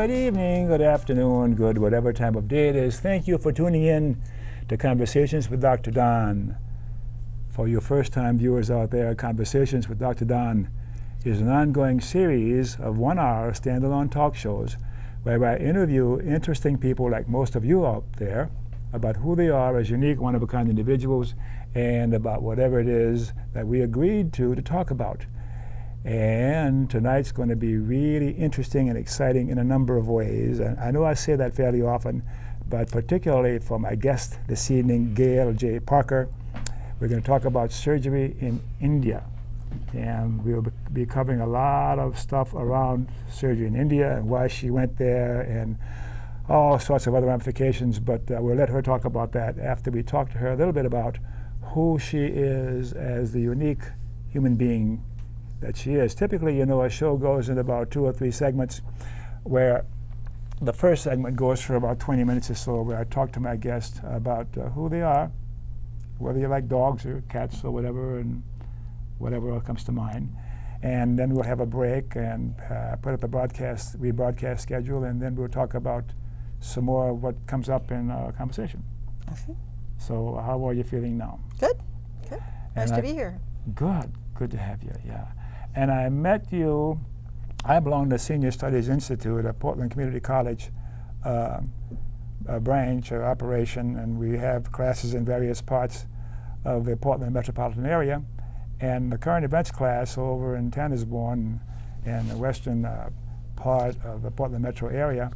Good evening, good afternoon, good whatever time of day it is. Thank you for tuning in to Conversations with Dr. Don. For your first-time viewers out there, Conversations with Dr. Don is an ongoing series of 1-hour standalone talk shows where I interview interesting people like most of you out there about who they are as unique, one-of-a-kind individuals and about whatever it is that we agreed to talk about. And tonight's going to be really interesting and exciting in a number of ways. And I know I say that fairly often, but particularly for my guest this evening, Gail J. Parker, we're going to talk about surgery in India. And we'll be covering a lot of stuff around surgery in India and why she went there and all sorts of other ramifications. But we'll let her talk about that after we talk to her a little bit about who she is as the unique human being that she is. Typically, you know, a show goes in about 2 or 3 segments where the first segment goes for about 20 minutes or so, where I talk to my guest about who they are, whether you like dogs or cats or whatever, and whatever else comes to mind. And then we'll have a break and put up the rebroadcast schedule, and then we'll talk about some more of what comes up in our conversation. Okay. So how are you feeling now? Good. Good. Nice to be here. Good. Good to have you, yeah. And I met you, I belong to Senior Studies Institute at Portland Community College a branch or operation, and we have classes in various parts of the Portland metropolitan area. And the current events class over in Tannersbourne in the western part of the Portland metro area.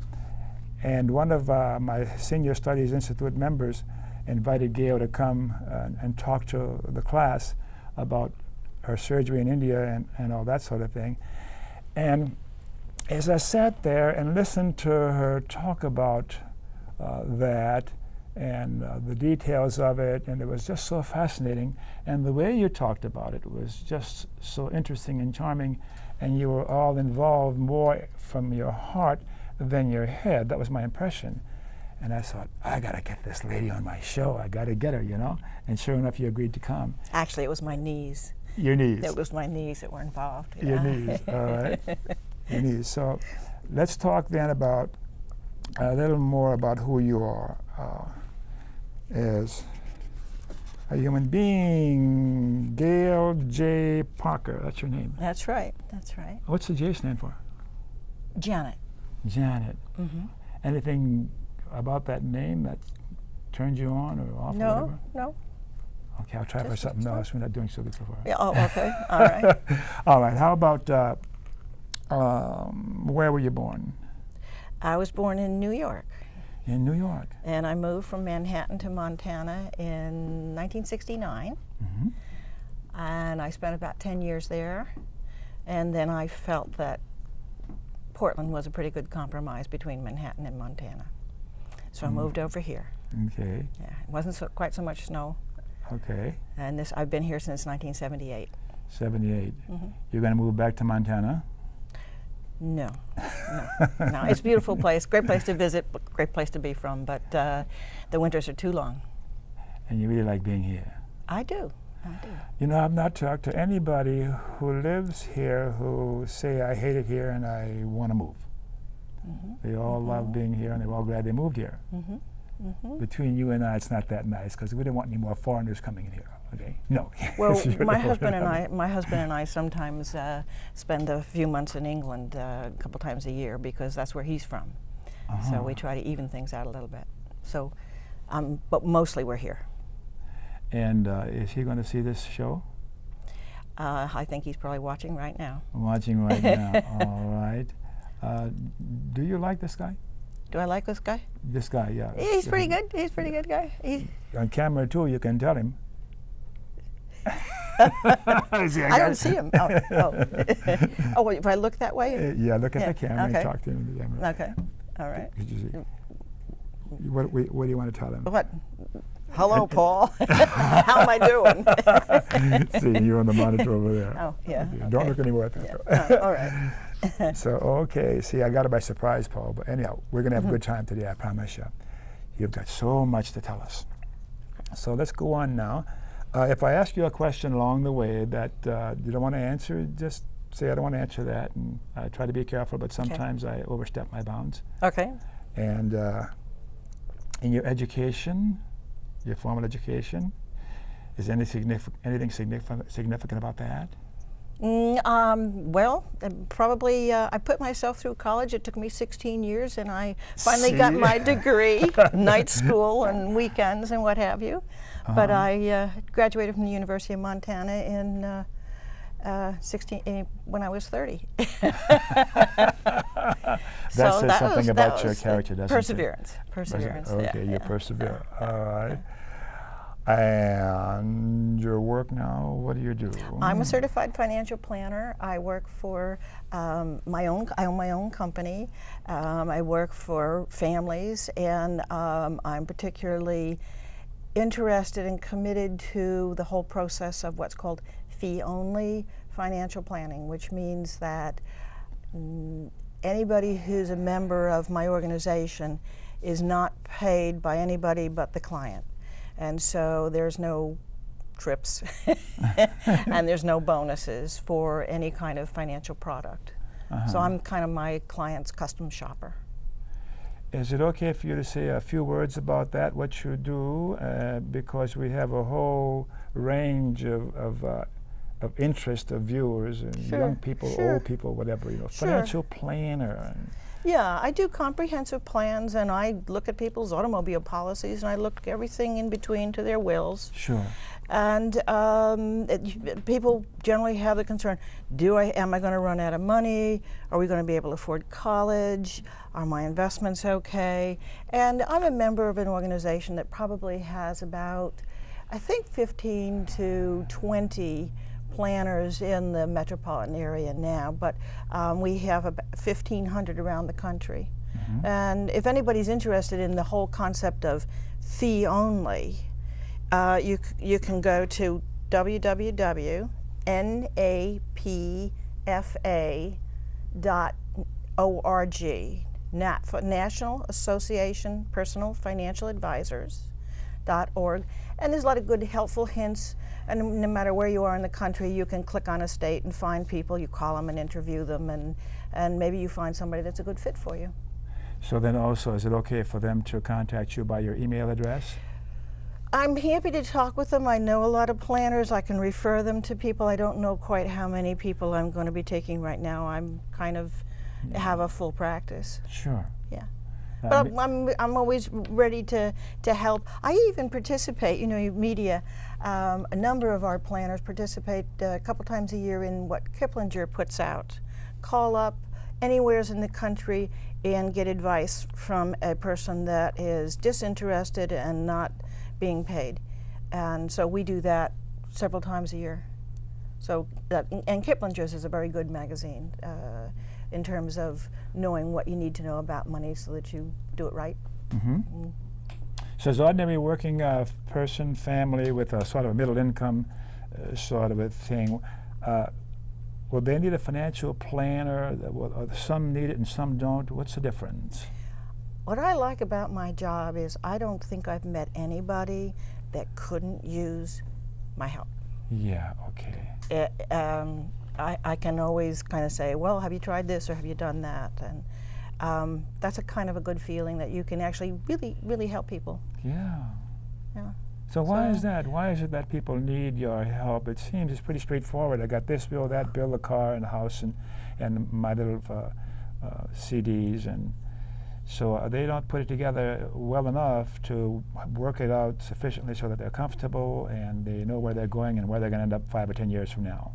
And one of my Senior Studies Institute members invited Gail to come and talk to the class about her surgery in India and all that sort of thing. And as I sat there and listened to her talk about that and the details of it, and it was just so fascinating, and the way you talked about it was just so interesting and charming, and you were all involved more from your heart than your head. That was my impression. And I thought, I gotta get this lady on my show. I gotta get her, you know? And sure enough, you agreed to come. Actually, it was my knees. Your knees? It was my knees that were involved. Yeah. Your knees, all right. Your knees. So let's talk then about a little more about who you are as a human being. Gail J. Parker, that's your name? That's right, that's right. What's the J stand for? Janet. Janet. Mm-hmm. Anything about that name that turned you on or off or whatever? No. Okay, I'll try for something else. We're not doing so good so far. Yeah, oh, okay, all right. All right, how about, where were you born? I was born in New York. In New York. And I moved from Manhattan to Montana in 1969. Mm-hmm. And I spent about 10 years there. And then I felt that Portland was a pretty good compromise between Manhattan and Montana. So I moved over here. Okay. Yeah, it wasn't quite so much snow. Okay. And I've been here since 1978. 78. Mm-hmm. You're going to move back to Montana? No. No. It's a beautiful place, great place to visit, great place to be from, but the winters are too long. And you really like being here? I do. I do. You know, I've not talked to anybody who lives here who say, I hate it here and I want to move. Mm-hmm. They all love being here and they're all glad they moved here. Mm-hmm. Mm-hmm. Between you and I, it's not that nice because we don't want any more foreigners coming in here. Okay? No. Well, my husband and I sometimes spend a few months in England a couple times a year because that's where he's from. So we try to even things out a little bit. So, but mostly we're here. And is he going to see this show? I think he's probably watching right now. Watching right now. All right. Do you like this guy? Do I like this guy? This guy, yeah. He's pretty good. He's a pretty good guy. On camera too, you can tell him. I don't see him. Oh, if I look that way? Yeah, look at the camera and talk to him in the camera. Okay. All right. Did you see? What do you want to tell him? What? Hello, Paul. How am I doing? See, you're on the monitor over there. Oh, yeah. Okay. Don't look anywhere at that. Yeah. All right. So, okay. See, I got it by surprise, Paul. But anyhow, we're going to have a good time today, I promise you. You've got so much to tell us. So let's go on now. If I ask you a question along the way that you don't want to answer, just say I don't want to answer that, and I try to be careful, but sometimes I overstep my bounds. Okay. And in your education, your formal education, is anything significant about that? Well, probably I put myself through college. It took me 16 years, and I finally got my degree, night school and weekends and what have you. But I graduated from the University of Montana in when I was 30. That says something about your character, doesn't perseverance. it? Perseverance. Okay, yeah, you persevere. All right. And your work now, what do you do? I'm a certified financial planner. I work for I own my own company. I work for families, and I'm particularly interested and committed to the whole process of what's called fee-only financial planning, which means that anybody who's a member of my organization is not paid by anybody but the client. And so there's no trips and there's no bonuses for any kind of financial product. So I'm kind of my client's custom shopper. Is it okay for you to say a few words about that, what you do? Because we have a whole range of interest of viewers, and young people, old people, whatever, you know, financial planner. Yeah, I do comprehensive plans, and I look at people's automobile policies, and I look everything in between to their wills. Sure. And people generally have the concern, am I going to run out of money? Are we going to be able to afford college? Are my investments okay? And I'm a member of an organization that probably has about, I think, 15 to 20 planners in the metropolitan area now, but we have about 1,500 around the country. And if anybody's interested in the whole concept of fee only, you can go to www.napfa.org, National Association Personal Financial Advisors.org, and there's a lot of good helpful hints. And no matter where you are in the country, you can click on a state and find people. You call them and interview them, and maybe you find somebody that's a good fit for you. So then also, is it okay for them to contact you by your email address? I'm happy to talk with them. I know a lot of planners. I can refer them to people. I don't know quite how many people I'm going to be taking right now. I'm kind of have a full practice. Sure. Yeah. But I'm always ready to help. I even participate, you know, media. A number of our planners participate a couple times a year in what Kiplinger puts out. Call up anywhere in the country and get advice from a person that is disinterested and not being paid. And so we do that several times a year. So and Kiplinger's is a very good magazine in terms of knowing what you need to know about money so that you do it right. So as ordinary working person, family with a sort of a middle income sort of a thing, will they need a financial planner? Some need it and some don't. What's the difference? What I like about my job is I don't think I've met anybody that couldn't use my help. Yeah, okay. I can always kind of say, well, have you tried this or have you done that? And that's a kind of a good feeling that you can actually really help people. Yeah. Yeah. So why is that? Why is it that people need your help? It seems it's pretty straightforward. I got this bill, that bill, the car and the house, and my little CDs, and so they don't put it together well enough to work it out sufficiently so that they're comfortable and they know where they're going and where they're going to end up 5 or 10 years from now.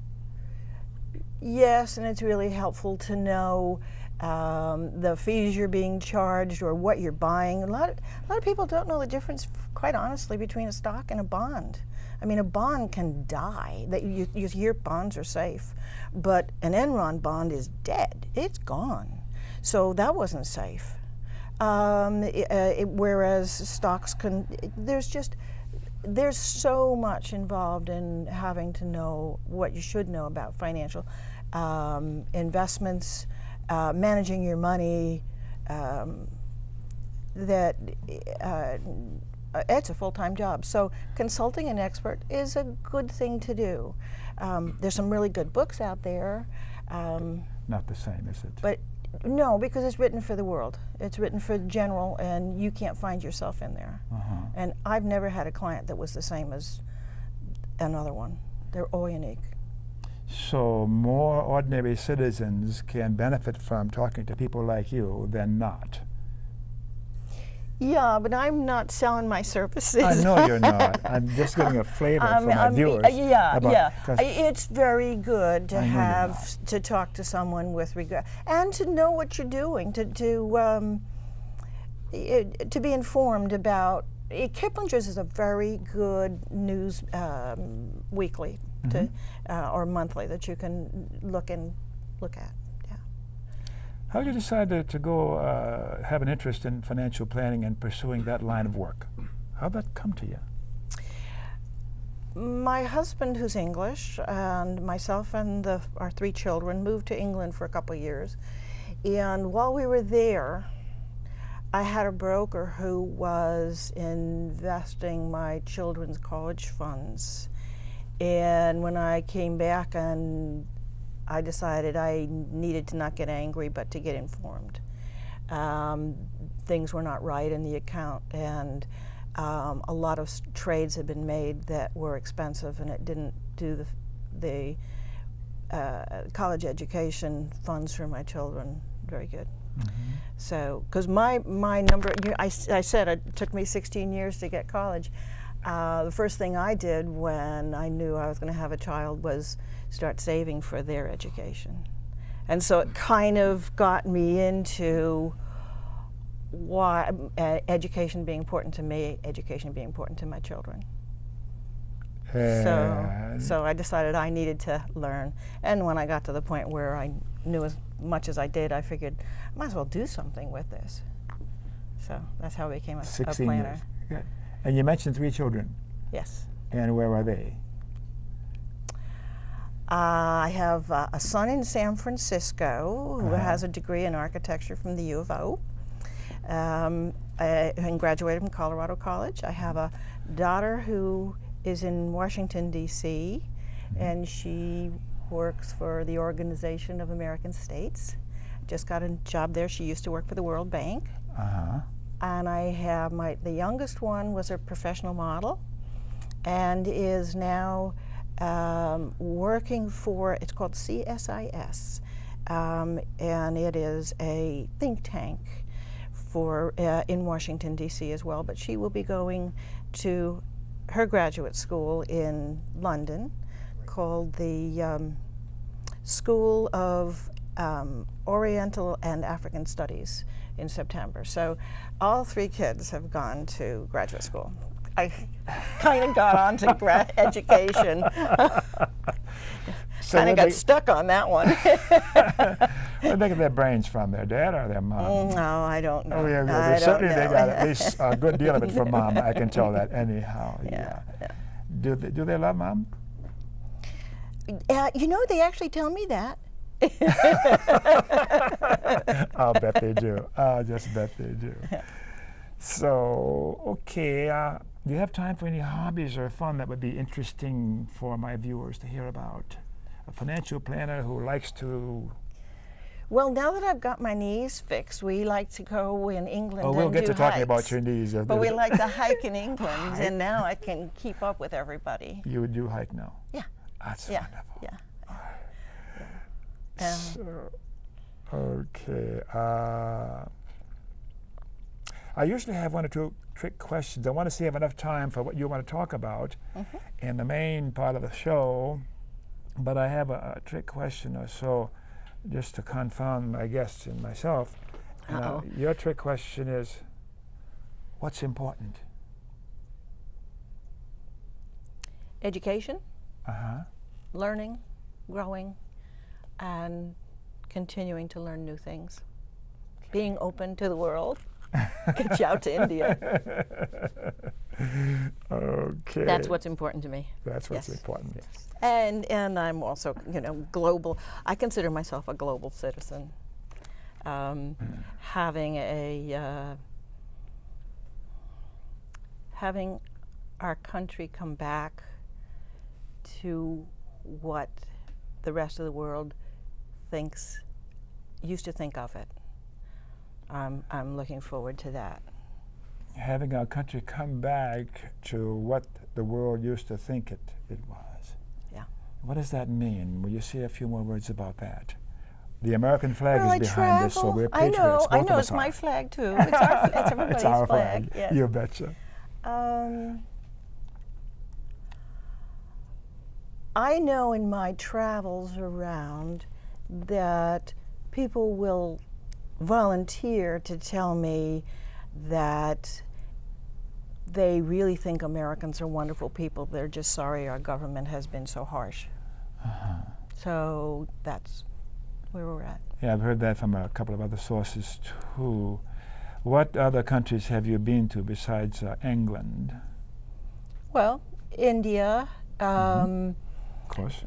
Yes, and it's really helpful to know the fees you're being charged or what you're buying. A lot of people don't know the difference, quite honestly, between a stock and a bond. I mean, a bond can die. You hear bonds are safe, but an Enron bond is dead. It's gone. So that wasn't safe. Whereas stocks can, there's so much involved in having to know what you should know about financial investments, managing your money, that it's a full-time job. So consulting an expert is a good thing to do. There's some really good books out there. Not the same, is it? But no, because it's written for the world. It's written for general, and you can't find yourself in there. And I've never had a client that was the same as another one. They're all unique. So more ordinary citizens can benefit from talking to people like you than not. Yeah, but I'm not selling my services. I know you're not. I'm just getting a flavor for my viewers. It's very good to talk to someone with regard and to know what you're doing, to be informed about. Kiplinger's is a very good news weekly or monthly that you can look at. How did you decide to go have an interest in financial planning and pursuing that line of work? How did that come to you? My husband, who's English, and myself and our 3 children moved to England for a couple of years. And while we were there, I had a broker who was investing my children's college funds. And when I came back, and I decided I needed to not get angry, but to get informed. Things were not right in the account, and a lot of trades had been made that were expensive, and it didn't do the college education funds for my children very good. So, because my number, I said it took me 16 years to get college. The first thing I did when I knew I was going to have a child was start saving for their education. And so it kind of got me into why education being important to me, education being important to my children. So I decided I needed to learn. And when I got to the point where I knew as much as I did, I figured I might as well do something with this. So that's how I became a 16 planner. years. Good. And you mentioned 3 children. Yes. And where are they? I have a son in San Francisco who has a degree in architecture from the U of O and graduated from Colorado College. I have a daughter who is in Washington, D.C., and she works for the Organization of American States. Just got a job there. She used to work for the World Bank. And I have the youngest one was a professional model and is now working for, it's called CSIS, and it is a think tank for in Washington, D.C. as well, but she will be going to her graduate school in London called the School of Oriental and African Studies in September. So all 3 kids have gone to graduate school. I kind of got on to education. So kind of got stuck on that one. Where they get their brains from, their dad or their mom? No, I don't know. Oh, yeah, certainly they got at least a good deal of it from mom. I can tell that anyhow. Yeah. Do they love mom? You know, they actually tell me that. I'll bet they do. I'll just bet they do. So, okay, do you have time for any hobbies or fun that would be interesting for my viewers to hear about? A financial planner who likes to... Well, now that I've got my knees fixed, we like to go in England we'll and get do to talking hikes. about your knees. But we like to hike in England, and now I can keep up with everybody. You do hike now? Yeah. That's wonderful. Yeah. So, okay. I usually have 1 or 2 trick questions. I want to see if I have enough time for what you want to talk about in the main part of the show, but I have a trick question or so just to confound my guests and myself. Your trick question is, what's important? Education, learning, growing, and continuing to learn new things. Being open to the world. Get you out to India. Okay. That's what's important to me. That's what's important. Yes. And I'm also, global. I consider myself a global citizen. Having our country come back to what the rest of the world used to think of it. I'm looking forward to that. Having our country come back to what the world used to think it was. Yeah. What does that mean? Will you say a few more words about that? The American flag Well, is behind us, so we're patriots. I know, it's my flag too. It's everybody's it's our flag. Yes. You betcha. I know in my travels around that people will volunteer to tell me that they really think Americans are wonderful people. They're just sorry our government has been so harsh. So that's where we're at. Yeah, I've heard that from a couple of other sources too. What other countries have you been to besides England? Well, India. Of course.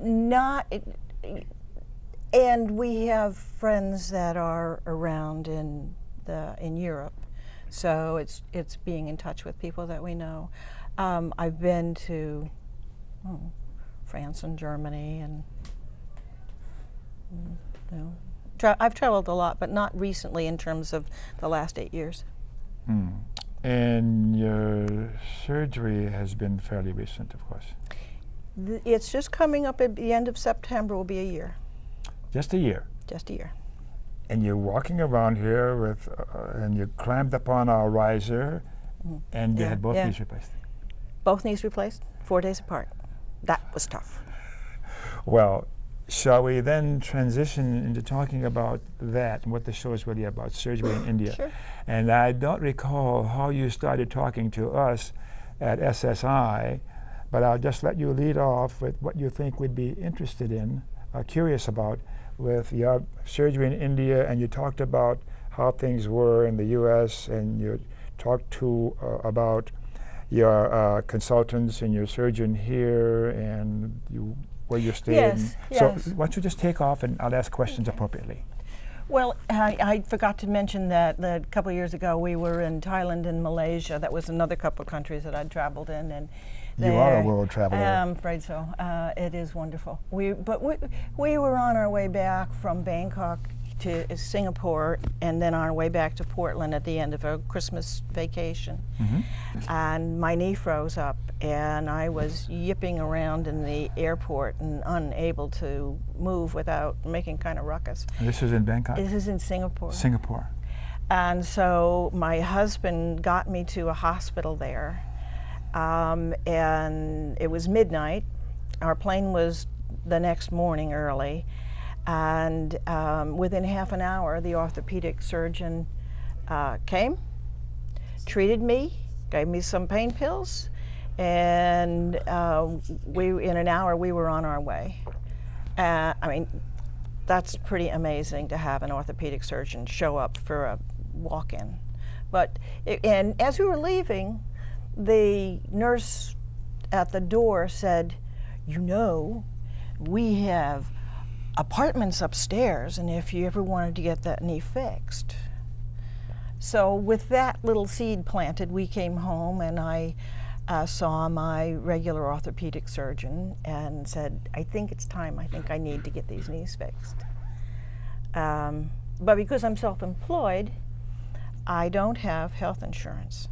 And we have friends that are around in Europe, so it's being in touch with people that we know. I've been to France and Germany, and I've traveled a lot, but not recently in terms of the last 8 years. And your surgery has been fairly recent, of course. It's just coming up at the end of September. Will be a year. Just a year? Just a year. And you're walking around here with, and you climbed up on a riser, and you had both knees replaced? Both knees replaced, 4 days apart. That was tough. Well, shall we then transition into talking about that and what the show is really about, surgery in India? Sure. And I don't recall how you started talking to us at SSI, but I'll just let you lead off with what you think we'd be interested in, curious about, with your surgery in India. And you talked about how things were in the U.S., and you talked about your consultants and your surgeon here, and where you stayed. Yes, yes. So why don't you just take off, and I'll ask questions appropriately. Well, I forgot to mention that a couple of years ago we were in Thailand and Malaysia. That was another couple of countries that I'd traveled in, and you are a world traveler. I'm afraid so. It is wonderful. We were on our way back from Bangkok to Singapore, and then on our way back to Portland at the end of a Christmas vacation. And my knee froze up, and I was yipping around in the airport and unable to move without making kind of ruckus. And this is in Bangkok? This is in Singapore. Singapore. And so my husband got me to a hospital there. And it was midnight. Our plane was the next morning early, and within half an hour the orthopedic surgeon came, treated me, gave me some pain pills, and in an hour we were on our way. I mean, that's pretty amazing to have an orthopedic surgeon show up for a walk-in. And as we were leaving, the nurse at the door said, "You know, we have apartments upstairs, and if you ever wanted to get that knee fixed." So with that little seed planted, we came home, and I saw my regular orthopedic surgeon and said, "I think it's time. I think I need to get these knees fixed." But because I'm self-employed, I don't have health insurance.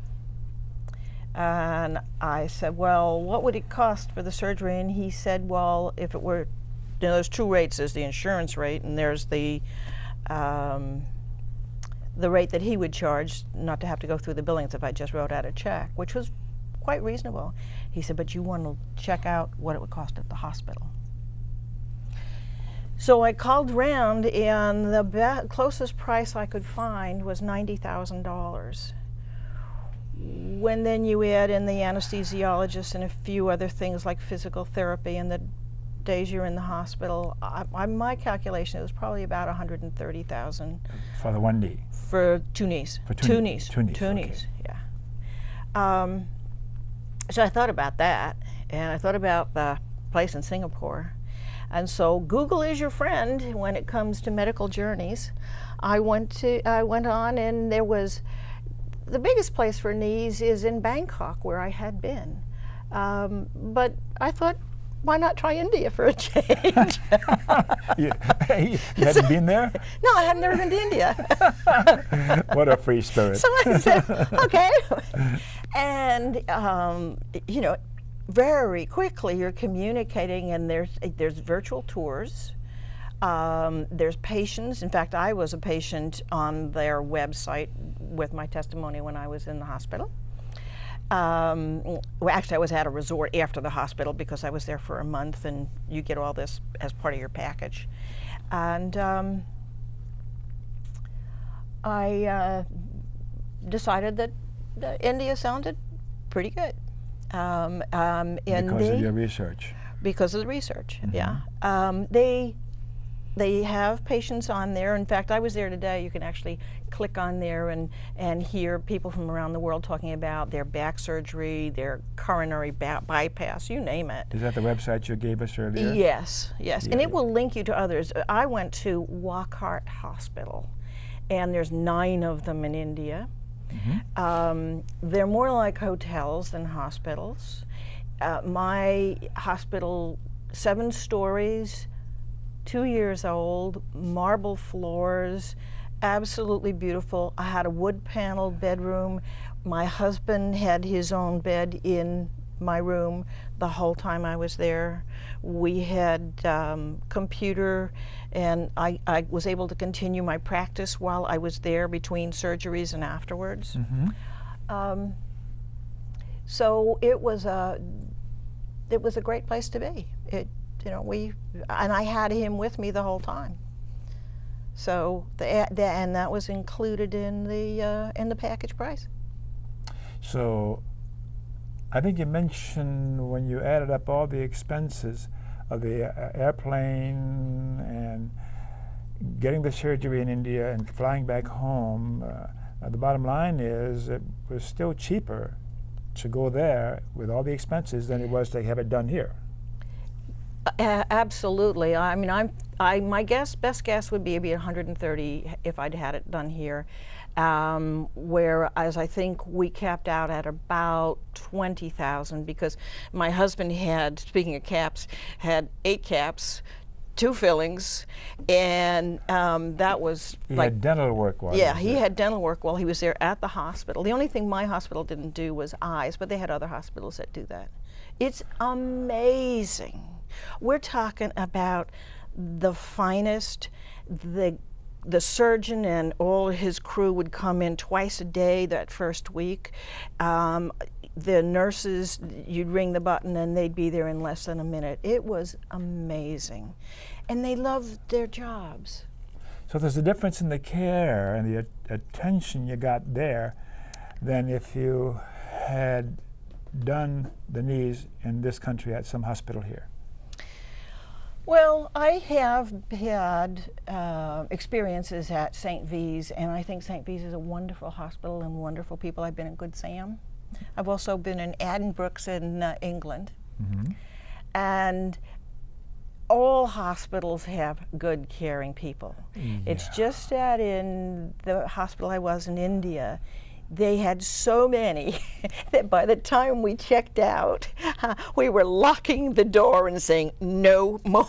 And I said, "Well, what would it cost for the surgery?" And he said, "Well, if it were, there's two rates. There's the insurance rate, and there's the rate that he would charge not to have to go through the billings if I just wrote out a check," which was quite reasonable. He said, "But you want to check out what it would cost at the hospital." So I called around, and the closest price I could find was $90,000. When then you add in the anesthesiologist and a few other things like physical therapy and the days you're in the hospital, my calculation, it was probably about $130,000. For the one knee? For two knees. For two knees. Two knees, yeah. So I thought about that, and I thought about the place in Singapore. And so Google is your friend when it comes to medical journeys. I went on, and there was, the biggest place for knees is in Bangkok, where I had been. But I thought why not try India for a change? you hadn't been there? No, I had never been to India. What a free spirit. So I said, okay. And, you know, very quickly you're communicating, and there's virtual tours. There's patients. In fact, I was a patient on their website with my testimony when I was in the hospital. Well, actually, I was at a resort after the hospital because I was there for a month, and you get all this as part of your package. And I decided that India sounded pretty good. Because of your research. Because of the research, yeah. They have patients on there. In fact, I was there today. You can actually click on there and hear people from around the world talking about their back surgery, their coronary bypass, you name it. Is that the website you gave us earlier? Yes, yes. Yeah. And it will link you to others. I went to Wockhardt Hospital, and there's 9 of them in India. They're more like hotels than hospitals. My hospital, 7 stories, 2 years old, marble floors, absolutely beautiful. I had a wood-paneled bedroom. My husband had his own bed in my room the whole time I was there. We had computer, and I was able to continue my practice while I was there between surgeries and afterwards. So it was a great place to be. You know, and I had him with me the whole time. So and that was included in the package price. So I think you mentioned when you added up all the expenses of the airplane and getting the surgery in India and flying back home, the bottom line is it was still cheaper to go there with all the expenses than it was to have it done here. Absolutely. I mean, my best guess would be maybe $130 if I'd had it done here. Whereas I think we capped out at about $20,000 because my husband had, speaking of caps, had 8 caps, 2 fillings, and that was he had dental work while he had dental work while he was there at the hospital. The only thing my hospital didn't do was eyes, but they had other hospitals that do that. It's amazing. We're talking about the finest. The surgeon and all his crew would come in twice a day that first week. The nurses, you'd ring the button and they'd be there in less than a minute. It was amazing. And they loved their jobs. So there's a difference in the care and the attention you got there than if you had done the knees in this country at some hospital here. Well, I have had experiences at St. V's, and I think St. V's is a wonderful hospital and wonderful people. I've been at Good Sam. I've also been in Addenbrooke's in England. And all hospitals have good, caring people. It's just that in the hospital I was in India, they had so many that by the time we checked out, we were locking the door and saying, no more.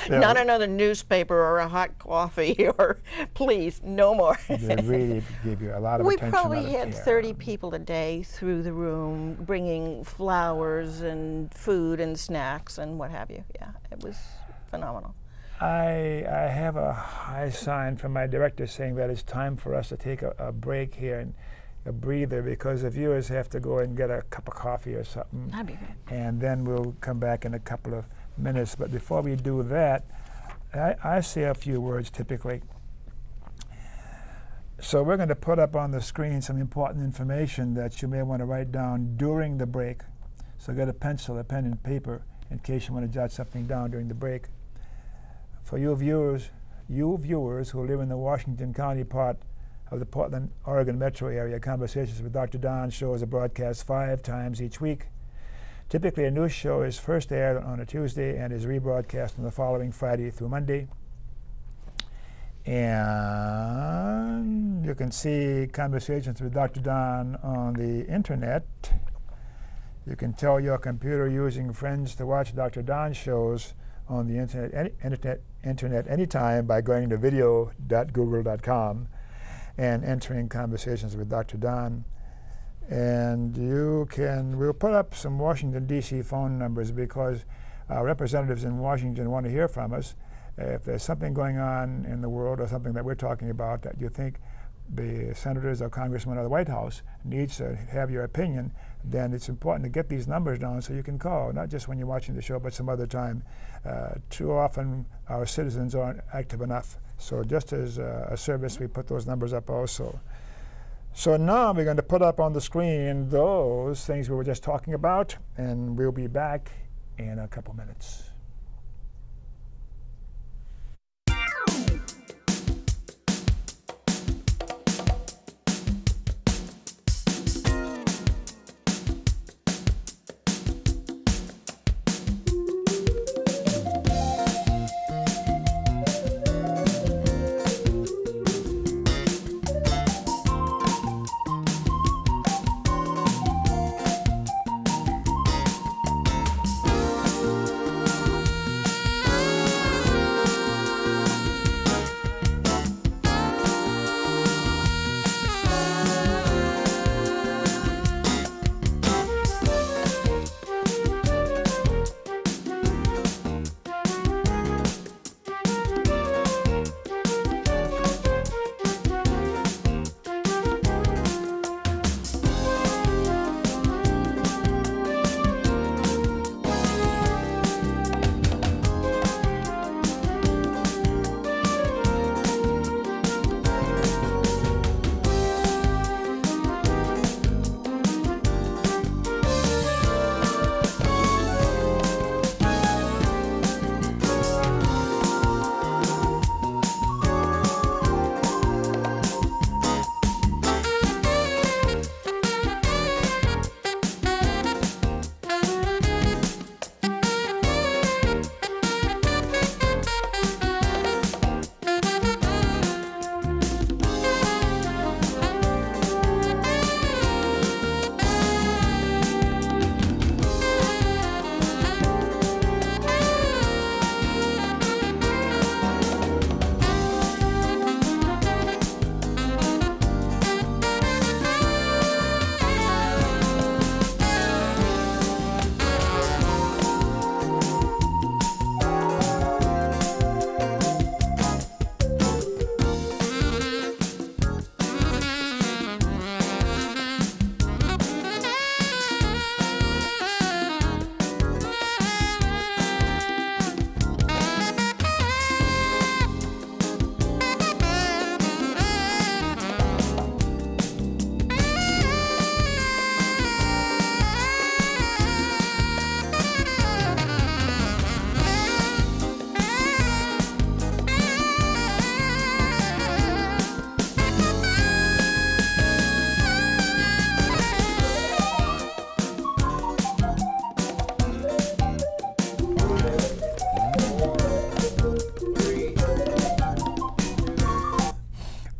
Not another newspaper or a hot coffee, or please, no more. They really give you a lot of attention. We probably had 30 people a day through the room, bringing flowers and food and snacks and what have you. Yeah, it was phenomenal. I have a high sign from my director saying that it's time for us to take a break here and a breather, because the viewers have to go and get a cup of coffee or something. That'd be good. And then we'll come back in a couple of minutes. But before we do that, I say a few words typically. So we're going to put up on the screen some important information that you may want to write down during the break. So get a pencil, a pen, and paper in case you want to jot something down during the break. For you viewers who live in the Washington County part of the Portland, Oregon metro area, Conversations with Dr. Don shows are broadcast 5 times each week. Typically, a news show is first aired on a Tuesday and is rebroadcast on the following Friday through Monday. And you can see Conversations with Dr. Don on the internet. You can tell your computer using friends to watch Dr. Don's shows on the internet anytime by going to video.google.com and entering Conversations with Dr. Don. And we'll put up some Washington, D.C. phone numbers because our representatives in Washington want to hear from us. If there's something going on in the world or something that we're talking about that you think the senators or congressmen or the White House needs to have your opinion, then it's important to get these numbers down so you can call, not just when you're watching the show, but some other time. Too often our citizens aren't active enough. So just as a service, we put those numbers up also. So now we're going to put up on the screen those things we were just talking about, and we'll be back in a couple minutes.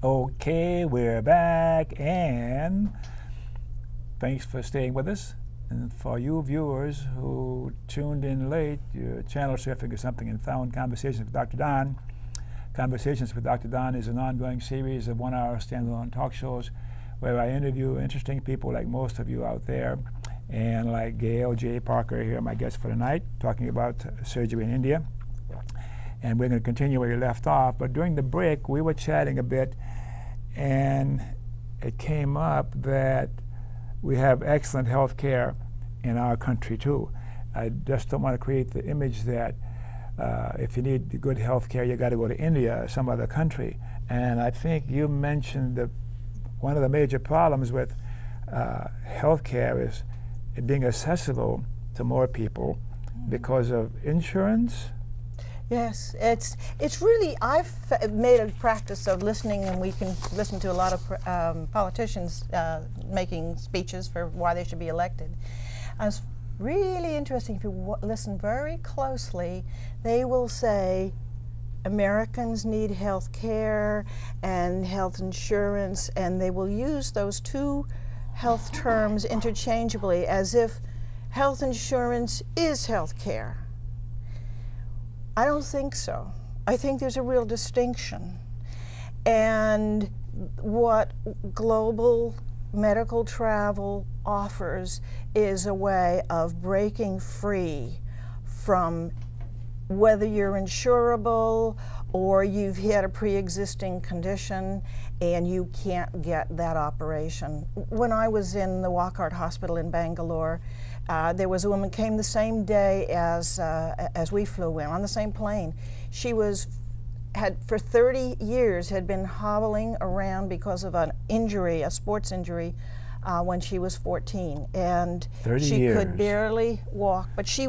Okay, we're back, and thanks for staying with us. And for you viewers who tuned in late, your channel surfing or something and found Conversations with Dr. Don. Conversations with Dr. Don is an ongoing series of one-hour standalone talk shows where I interview interesting people like most of you out there, and like Gail J. Parker here, my guest for tonight, talking about surgery in India. And we're going to continue where we left off. But during the break, we were chatting a bit, and it came up that we have excellent health care in our country too. I just don't want to create the image that if you need good health care, you got to go to India or some other country. And I think you mentioned that one of the major problems with health care is it being accessible to more people because of insurance. Yes, it's really, I've made a practice of listening, and we can listen to a lot of politicians making speeches for why they should be elected. It's really interesting if you listen very closely, they will say Americans need health care and health insurance, and they will use those two health terms interchangeably as if health insurance is health care. I don't think so. I think there's a real distinction. And what global medical travel offers is a way of breaking free from whether you're insurable or you've had a pre-existing condition and you can't get that operation. When I was in the Wockhardt Hospital in Bangalore, there was a woman who came the same day as we flew in, on the same plane. She had for 30 years had been hobbling around because of an injury, a sports injury, when she was 14, and she could barely walk. But she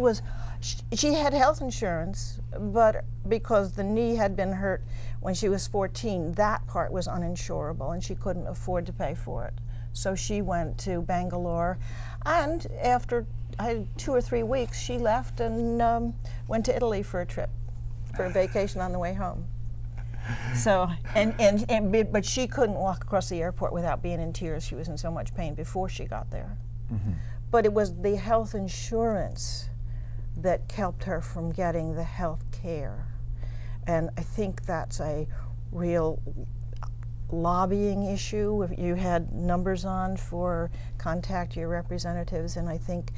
had health insurance, but because the knee had been hurt when she was 14, that part was uninsurable, and she couldn't afford to pay for it. So she went to Bangalore, and after 2 or 3 weeks, she left and went to Italy for a trip, for a vacation on the way home. So, but she couldn't walk across the airport without being in tears. She was in so much pain before she got there. Mm-hmm. But it was the health insurance that kept her from getting the health care. And I think that's a real lobbying issue. If you had numbers on for contact your representatives, and I think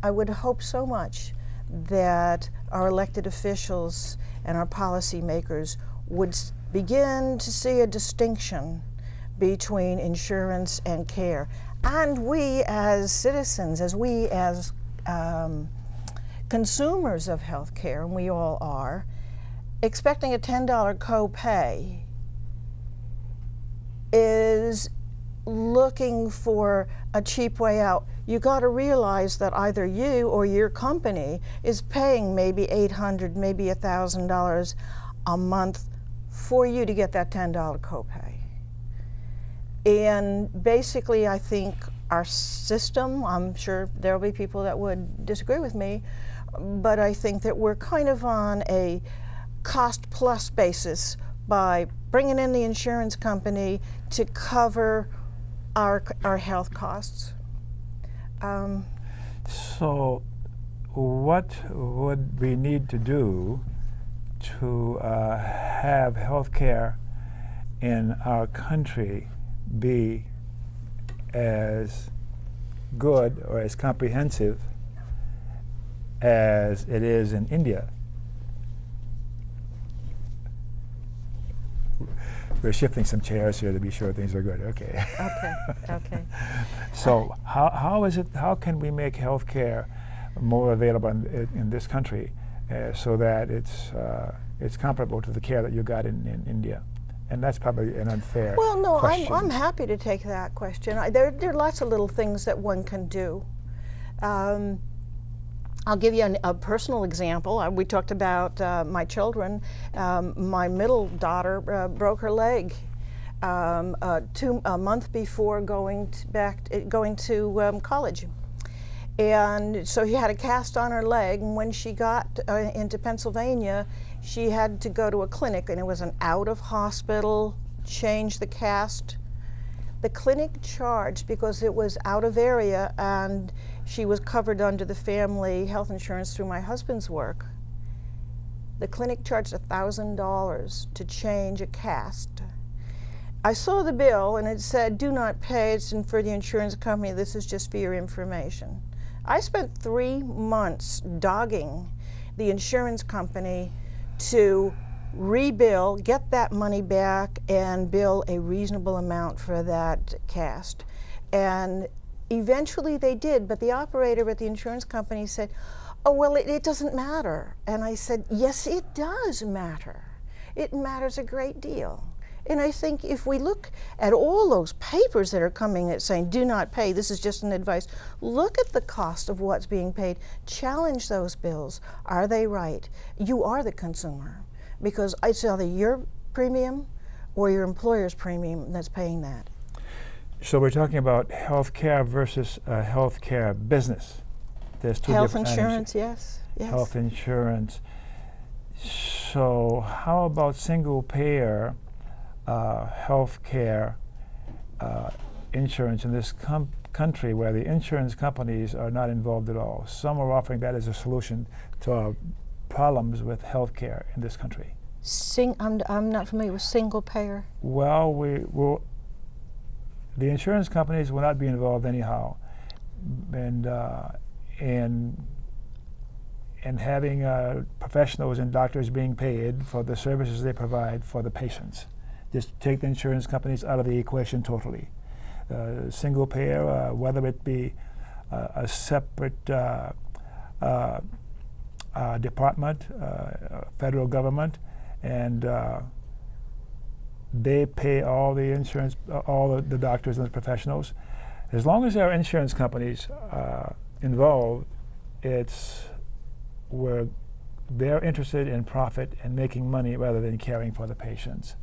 I would hope so much that our elected officials and our policymakers would begin to see a distinction between insurance and care. And we as citizens, as consumers of health care, and we all are, expecting a $10 copay is looking for a cheap way out. You got to realize that either you or your company is paying maybe $800, maybe $1,000 a month for you to get that $10 copay. And basically, I think our system, I'm sure there'll be people that would disagree with me, but I think that we're kind of on a cost plus basis by bringing in the insurance company to cover our health costs. So what would we need to do to have health care in our country be as good or as comprehensive as it is in India? We're shifting some chairs here to be sure things are good. Okay. Okay. Okay. So how can we make health care more available in this country so that it's comparable to the care that you got in India? And that's probably an unfair question. I'm happy to take that question. There are lots of little things that one can do. I'll give you a personal example. We talked about my children. My middle daughter broke her leg a month before going to college. And so she had a cast on her leg, and when she got into Pennsylvania, she had to go to a clinic, and it was an out-of-hospital, change the cast. The clinic charged, because it was out of area and she was covered under the family health insurance through my husband's work, the clinic charged $1,000 to change a cast. I saw the bill and it said, "Do not pay, it's for the insurance company, this is just for your information." I spent 3 months dogging the insurance company to rebill, get that money back, and bill a reasonable amount for that cast. And eventually they did, but the operator at the insurance company said, "Oh, well, it doesn't matter." And I said, "Yes, it does matter. It matters a great deal." And I think if we look at all those papers that are coming at saying, "Do not pay, this is just an advice," look at the cost of what's being paid. Challenge those bills. Are they right? You are the consumer, because it's either your premium or your employer's premium that's paying that. So we're talking about health care versus health care business. There's two health different insurance, yes. Health insurance. So how about single payer health care insurance in this country where the insurance companies are not involved at all. Some are offering that as a solution to our problems with health care in this country. I'm not familiar with single payer. Well, the insurance companies will not be involved anyhow, and having professionals and doctors being paid for the services they provide for the patients. Just take the insurance companies out of the equation totally. Single payer, whether it be a separate department, federal government, and they pay all the insurance, all the doctors and the professionals. As long as there are insurance companies involved, it's where they're interested in profit and making money rather than caring for the patients.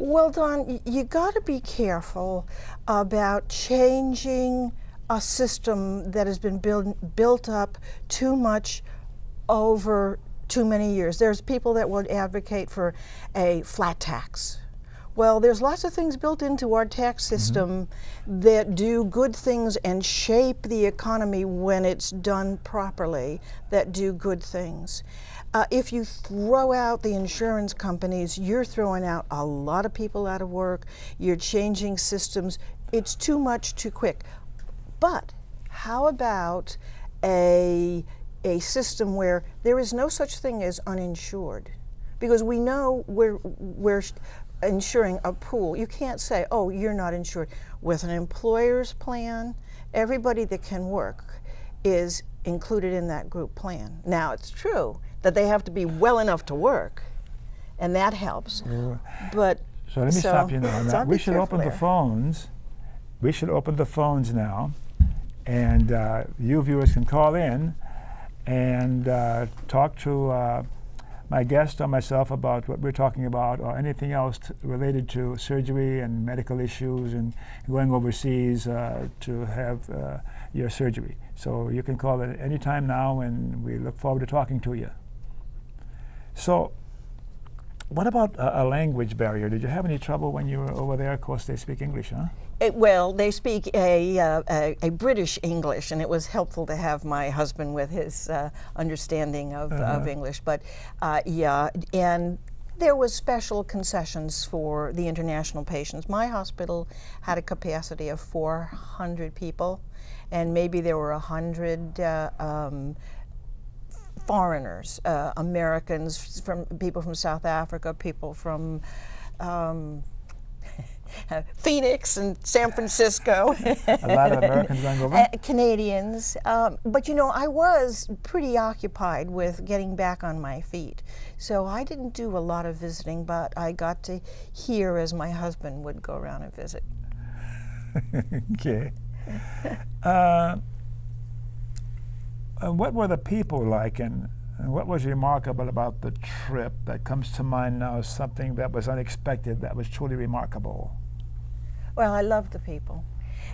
Well, Don, you got to be careful about changing a system that has been built up too much over too many years. There's people that would advocate for a flat tax. Well, there's lots of things built into our tax system that do good things and shape the economy when it's done properly, that do good things. If you throw out the insurance companies, you're throwing out a lot of people out of work, you're changing systems. It's too much too quick. But how about a system where there is no such thing as uninsured? Because we know we're insuring a pool. You can't say, oh, you're not insured. With an employer's plan, everybody that can work is included in that group plan. Now, it's true that they have to be well enough to work, and that helps. But so let me stop you now on that. We should open the phones. We should open the phones now, and you viewers can call in and talk to my guest or myself about what we're talking about, or anything else related to surgery and medical issues and going overseas to have your surgery. So you can call at any time now, and we look forward to talking to you. So what about a language barrier? Did you have any trouble when you were over there? Of course, they speak English, huh? Well, they speak a British English, and it was helpful to have my husband with his understanding of English. But yeah, and there was special concessions for the international patients. My hospital had a capacity of 400 people, and maybe there were 100 foreigners, Americans, people from South Africa, people from Phoenix and San Francisco. A lot of Americans going over? Canadians. But you know, I was pretty occupied with getting back on my feet. So I didn't do a lot of visiting, but I got to hear as my husband would go around and visit. Okay. What were the people like, and what was remarkable about the trip that comes to mind now as something that was unexpected, that was truly remarkable? Well, I loved the people.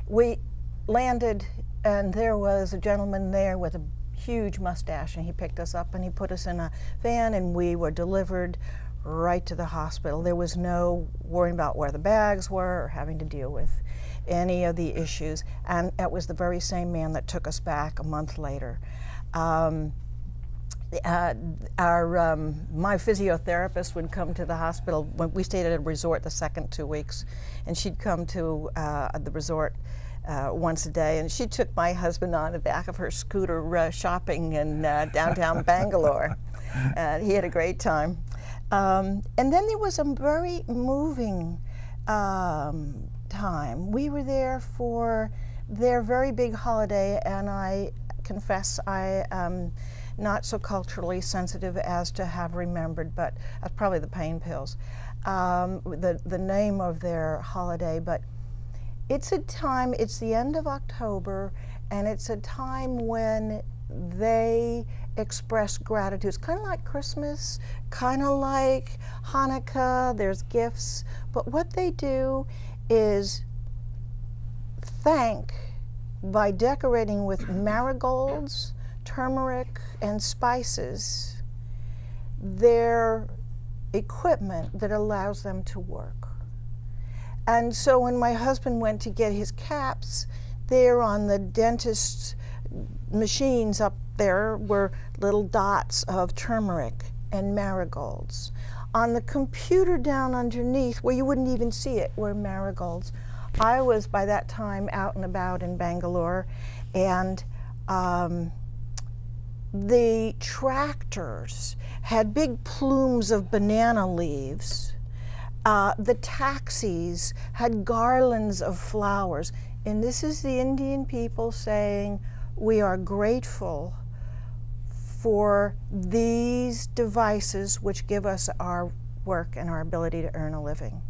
We landed, and there was a gentleman there with a huge mustache, and he picked us up and he put us in a van, and we were delivered right to the hospital. There was no worrying about where the bags were or having to deal with any of the issues, and that was the very same man that took us back a month later. My physiotherapist would come to the hospital. When we stayed at a resort the second 2 weeks, and she'd come to the resort once a day, and she took my husband on the back of her scooter shopping in downtown Bangalore. He had a great time. And then there was a very moving time. We were there for their very big holiday, and I confess I am not so culturally sensitive as to have remembered, but that's probably the pain pills, the name of their holiday. But it's a time, it's the end of October, and it's a time when they express gratitude. It's kind of like Christmas, kind of like Hanukkah, there's gifts, but what they do is thank by decorating with marigolds, turmeric, and spices their equipment that allows them to work. And so when my husband went to get his caps, there on the dentist's machines up there were little dots of turmeric and marigolds. On the computer down underneath, where you wouldn't even see it, were marigolds. I was by that time out and about in Bangalore, and the tractors had big plumes of banana leaves. The taxis had garlands of flowers. And this is the Indian people saying, we are grateful for these devices which give us our work and our ability to earn a living.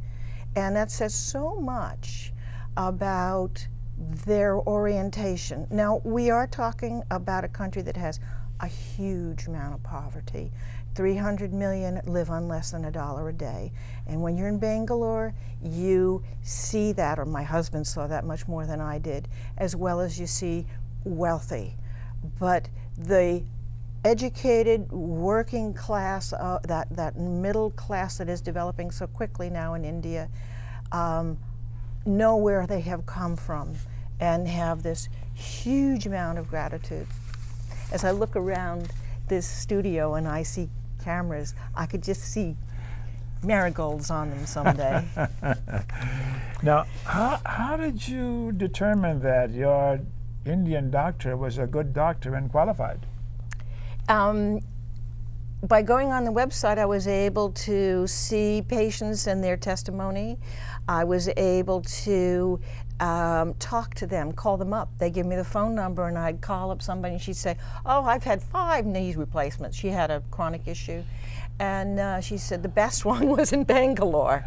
And that says so much about their orientation. Now, we are talking about a country that has a huge amount of poverty. 300 million live on less than $1 a day. And when you're in Bangalore, you see that, or my husband saw that much more than I did, as well as you see wealthy. But the educated working class, that middle class that is developing so quickly now in India, know where they have come from and have this huge amount of gratitude. As I look around this studio and I see cameras, I could just see marigolds on them someday. Now, how did you determine that your Indian doctor was a good doctor and qualified? By going on the website, I was able to see patients and their testimony. I was able to talk to them, call them up. They give me the phone number and I'd call up somebody and she'd say, oh, I've had 5 knee replacements. She had a chronic issue. And she said the best one was in Bangalore.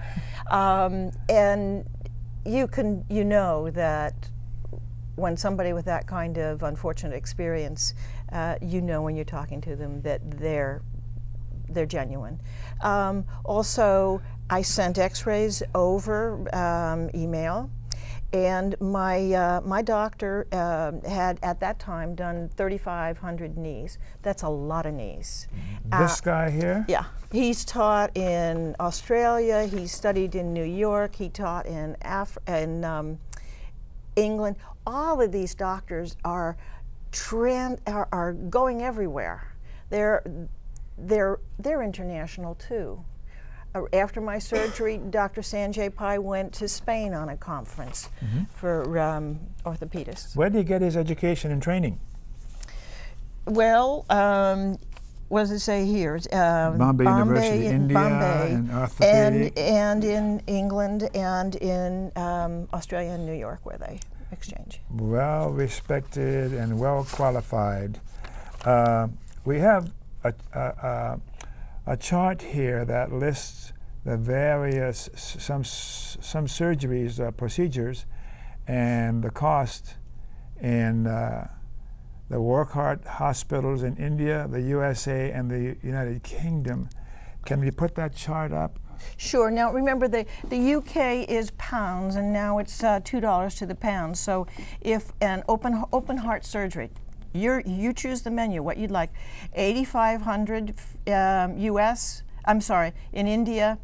And you know that when somebody with that kind of unfortunate experience, you know when you're talking to them that they're genuine. Also, I sent x-rays over email, and my doctor had at that time done 3,500 knees. That's a lot of knees. This guy here? Yeah. He's taught in Australia, he studied in New York, he taught in England. All of these doctors are going everywhere. They're international too. After my surgery, Dr. Sanjay Pai went to Spain on a conference for orthopedists. Where did he get his education and training? Well, what does it say here? Bombay University, India, and orthopedic. And in England and in Australia and New York, where they exchange. Well respected and well qualified. We have a chart here that lists the various, some surgeries, procedures, and the cost in the work heart hospitals in India, the USA, and the United Kingdom. Can we put that chart up? Sure. Now remember, the UK is pounds, and now it's $2 to the pound. So if an open heart surgery, you choose the menu, what you'd like. 8,500 US. I'm sorry, in India,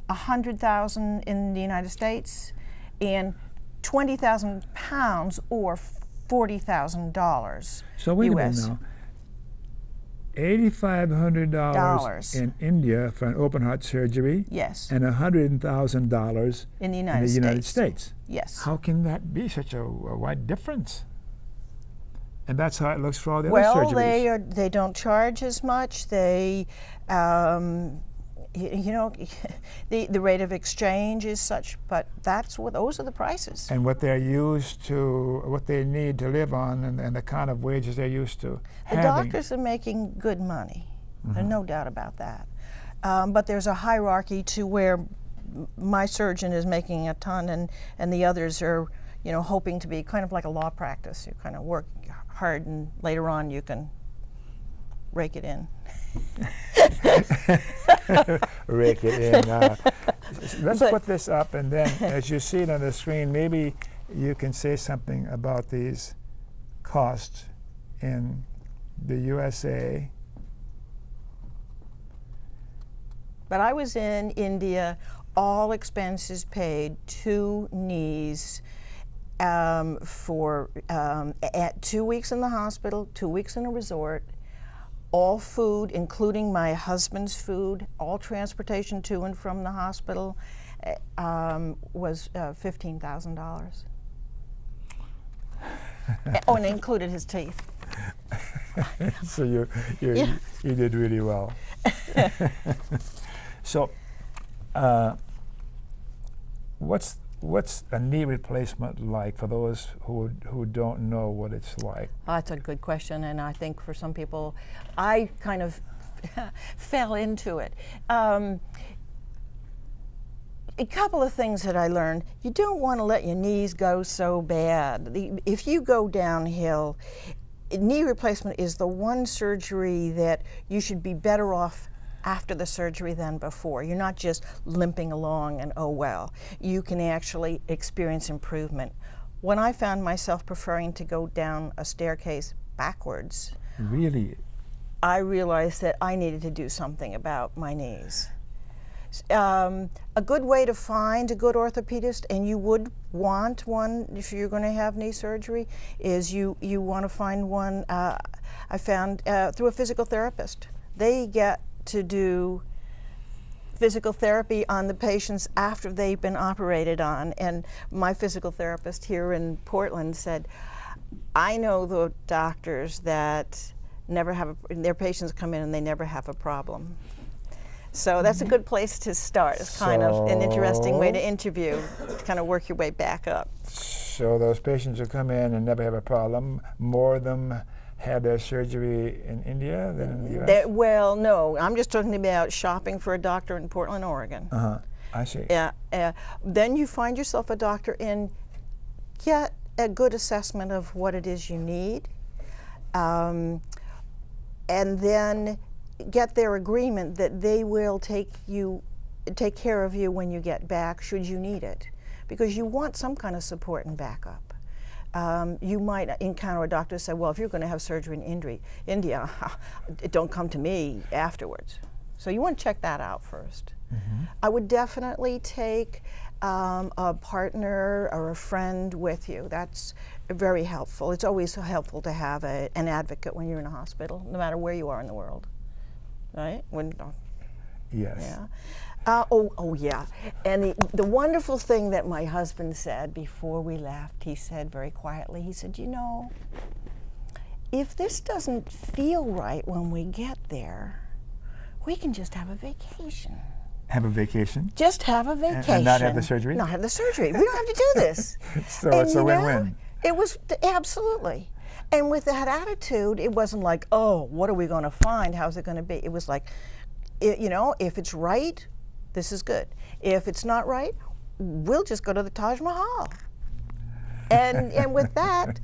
100,000 in the United States, and 20,000 pounds or $40,000. So wait a minute now. $8,500 in India for an open heart surgery. Yes. And $100,000 in the United States. Yes. How can that be such a wide difference? And that's how it looks for all the other surgeries. Well, they don't charge as much. They, you know, the rate of exchange is such, but those are the prices. And what they're used to, what they need to live on, and the kind of wages they're used to having. The doctors are making good money, and no doubt about that. But there's a hierarchy to where my surgeon is making a ton, and the others are, you know, hoping to be kind of like a law practice. You kind of work hard, and later on you can rake it in. Rake it in. Let's put this up, and then as you see it on the screen, maybe you can say something about these costs in the USA. But I was in India all expenses paid, 2 knees, for at 2 weeks in the hospital, 2 weeks in a resort, all food, including my husband's food, all transportation to and from the hospital, was $15,000. Oh, and it included his teeth. So you did really well. So, what's a knee replacement like for those who don't know what it's like? Oh, that's a good question, and I think for some people, I kind of fell into it. A couple of things that I learned: you don't want to let your knees go so bad. If you go downhill, knee replacement is the one surgery that you should be better off after the surgery than before. You're not just limping along and oh well. You can actually experience improvement. When I found myself preferring to go down a staircase backwards, really, I realized that I needed to do something about my knees. A good way to find a good orthopedist, and you would want one if you're going to have knee surgery, is you want to find one, I found through a physical therapist. They get to do physical therapy on the patients after they've been operated on. And my physical therapist here in Portland said, I know the doctors that never have their patients come in and they never have a problem. So that's a good place to start. It's kind of an interesting way to interview, to kind of work your way back up. So those patients who come in and never have a problem, more of them had their surgery in India than in the US? Well, no. I'm just talking about shopping for a doctor in Portland, Oregon. I see. Yeah. Then you find yourself a doctor and get a good assessment of what it is you need, and then get their agreement that they will take care of you when you get back, should you need it, because you want some kind of support and backup. You might encounter a doctor say, well, if you're going to have surgery in India, don't come to me afterwards. So you want to check that out first. I would definitely take a partner or a friend with you. That's very helpful. It's always helpful to have an advocate when you're in a hospital, no matter where you are in the world. Right? Yes. Yeah. Oh yeah. And the wonderful thing that my husband said before we left, he said very quietly, he said, you know, if this doesn't feel right when we get there, we can just have a vacation. Have a vacation? Just have a vacation. And not have the surgery? Not have the surgery. We don't have to do this. So it's a win-win. It was, absolutely. And with that attitude, it wasn't like, oh, what are we going to find? How's it going to be? It was like, you know, if it's right, this is good. If it's not right, we'll just go to the Taj Mahal. And with that,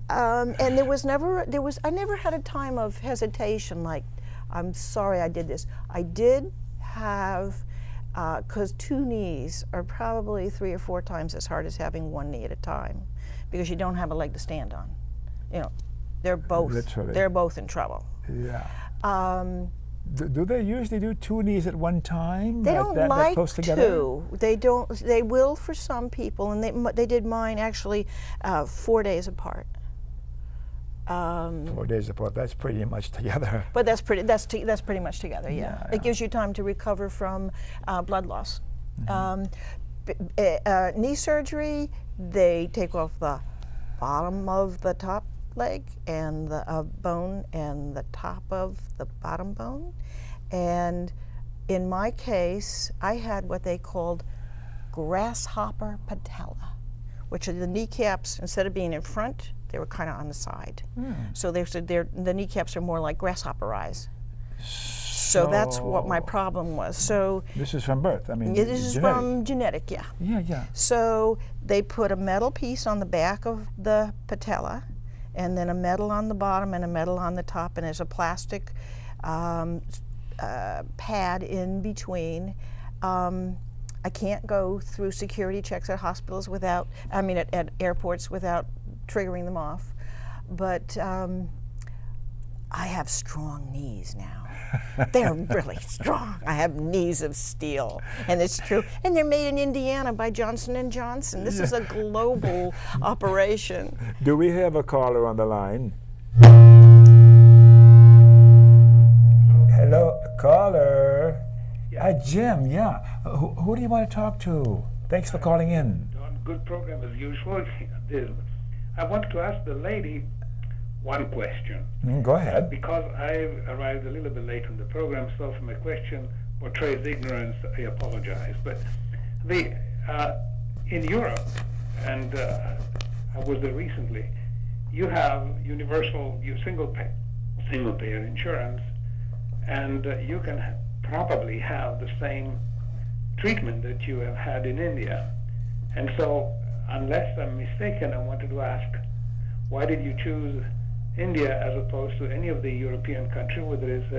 and I never had a time of hesitation like, I'm sorry I did this. I did have, because 2 knees are probably 3 or 4 times as hard as having 1 knee at a time, because you don't have a leg to stand on. You know, they're both in trouble. Yeah. Do they usually do 2 knees at one time? They don't like close together? to. They don't. They will for some people, and they did mine actually 4 days apart. 4 days apart. That's pretty much together. But that's pretty much together. Yeah. It gives you time to recover from blood loss. Knee surgery, they take off the bottom of the top leg and the bone and the top of the bottom bone. And in my case, I had what they called grasshopper patella, which are the kneecaps, instead of being in front, they were kind of on the side. So the kneecaps are more like grasshopper eyes. So that's what my problem was. So this is from birth. I mean, this is from genetic, yeah. Yeah. So they put a metal piece on the back of the patella, and then a metal on the bottom and a metal on the top, and there's a plastic pad in between. I can't go through security checks at hospitals without, at airports without triggering them off. But I have strong knees now. They're really strong. I have knees of steel, and it's true. And they're made in Indiana by Johnson & Johnson. This is a global operation. Do we have a caller on the line? Hello, caller. Yeah. Jim, yeah. Who do you want to talk to? Thanks for calling in. Good program as usual. I wanted to ask the lady one question. Go ahead. Because I arrived a little bit late on the program, so if my question portrays ignorance, I apologize. But in Europe, and I was there recently, you have universal, single payer insurance, and you can probably have the same treatment that you have had in India. And so, unless I'm mistaken, I wanted to ask, why did you choose India as opposed to any of the European countries where there is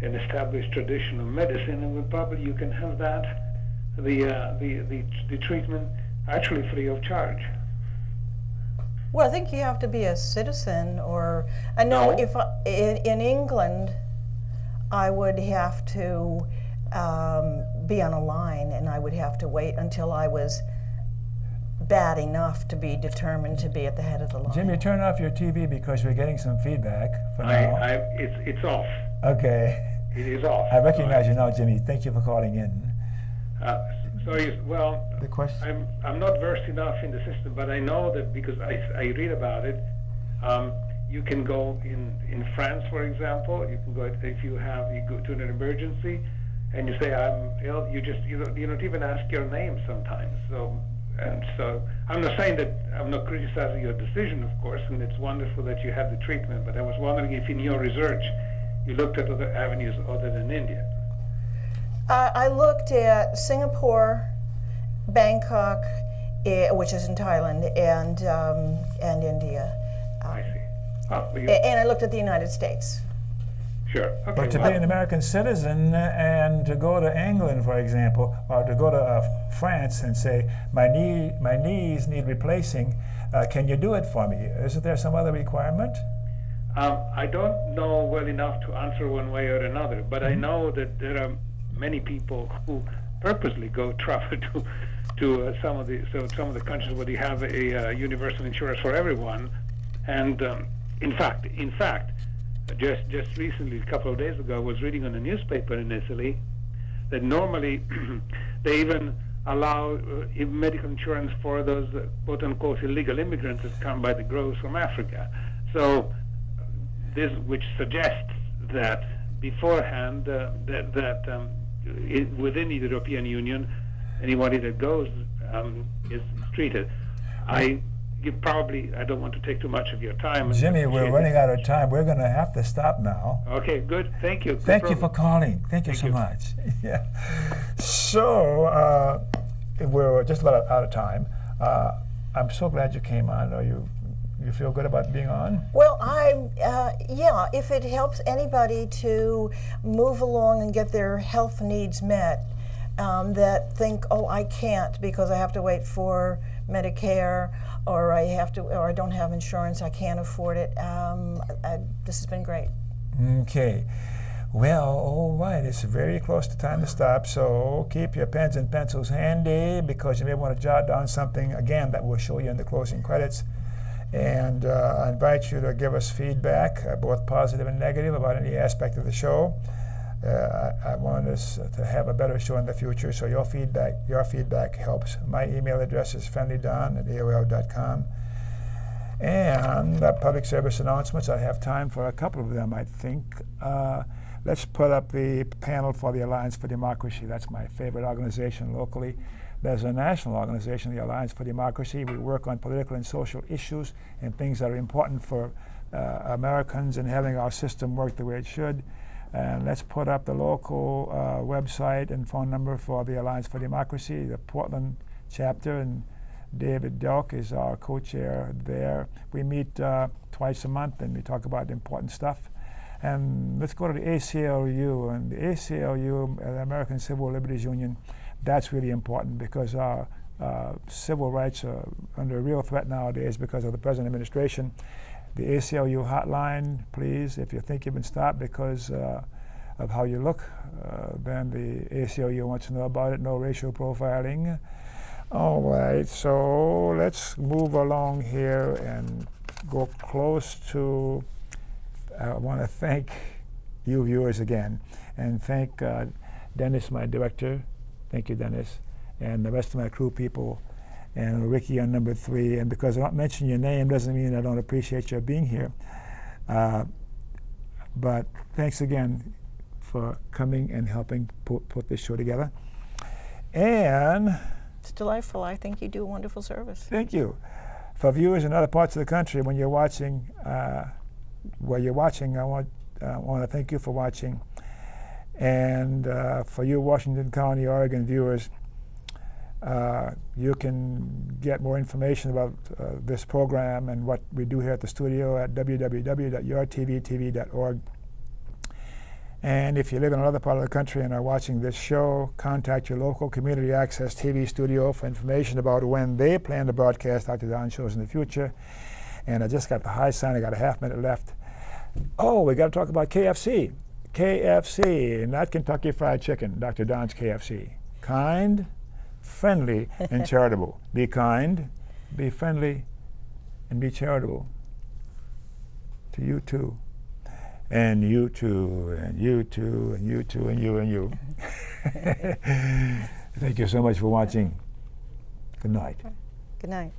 an established tradition of medicine, and where probably you can have that, the treatment actually free of charge? Well, I think you have to be a citizen, or I know if in England, I would have to be on a line, and I would have to wait until I was bad enough to be determined to be at the head of the line. Jimmy, turn off your TV because we're getting some feedback for now. It's off. Okay. It is off. I recognize you now, Jimmy. Thank you for calling in. Well, the question? I'm not versed enough in the system, but I know that because I read about it. You can go in France, for example. You can go if you go to an emergency, and you say I'm ill. You don't even ask your name sometimes. So I'm not saying that I'm not criticizing your decision, of course, and it's wonderful that you have the treatment. But I was wondering if in your research you looked at other avenues other than India. I looked at Singapore, Bangkok, which is in Thailand, and India. I see. And I looked at the United States. Sure. Okay, but to be an American citizen and to go to England, for example, or to go to France and say, my knees need replacing, can you do it for me? Isn't there some other requirement? I don't know well enough to answer one way or another, but I know that there are many people who purposely travel to some of the countries where they have a universal insurance for everyone, and in fact, just recently, a couple of days ago, I was reading on a newspaper in Italy that normally they even allow medical insurance for those quote-unquote illegal immigrants that come by the groves from Africa. So this, which suggests that beforehand within the European Union, anybody that goes is treated. I don't want to take too much of your time. Jimmy, we're running out of time. We're going to have to stop now. Okay, good. Thank you. Thank you for calling. Thank you so much. Yeah. So we're just about out of time. I'm so glad you came on. Are you feel good about being on? Well, yeah, if it helps anybody to move along and get their health needs met, that think, oh, I can't because I have to wait for Medicare, or I don't have insurance, I can't afford it. This has been great. Okay. Well, all right, it's very close to time to stop, so keep your pens and pencils handy because you may want to jot down something, again, that we'll show you in the closing credits. And I invite you to give us feedback, both positive and negative, about any aspect of the show. I want us to have a better show in the future, so your feedback helps. My email address is friendlydon@aol.com. And public service announcements, I have time for a couple of them, I think. Let's put up the panel for the Alliance for Democracy. That's my favorite organization locally. There's a national organization, the Alliance for Democracy. We work on political and social issues and things that are important for Americans and having our system work the way it should. And let's put up the local website and phone number for the Alliance for Democracy, the Portland chapter, and David Delk is our co-chair there. We meet twice a month and we talk about important stuff. And let's go to the ACLU. And the ACLU, the American Civil Liberties Union, that's really important because our civil rights are under real threat nowadays because of the present administration. The ACLU hotline, please, if you think you've been stopped because of how you look, then the ACLU wants to know about it. No racial profiling. All right, so let's move along here and go close to, I want to thank you viewers again, and thank Dennis, my director. Thank you, Dennis, and the rest of my crew people, and Ricky on number 3. And because I don't mention your name doesn't mean I don't appreciate your being here. But thanks again for coming and helping put this show together. And it's delightful. I think you do a wonderful service. Thank you. For viewers in other parts of the country, when you're watching, I want to thank you for watching. And for you Washington County, Oregon viewers, you can get more information about this program and what we do here at the studio at www.yourtvtv.org. And if you live in another part of the country and are watching this show, contact your local community access TV studio for information about when they plan to broadcast Dr. Don shows in the future. And I just got the high sign. I got a half minute left. Oh, we got to talk about KFC. KFC, not Kentucky Fried Chicken, Dr. Don's KFC. Kind, friendly, and charitable. Be kind, be friendly, and be charitable. To you too. And you too, and you too, and you too, and you, and you. Thank you so much for watching. Good night. Good night.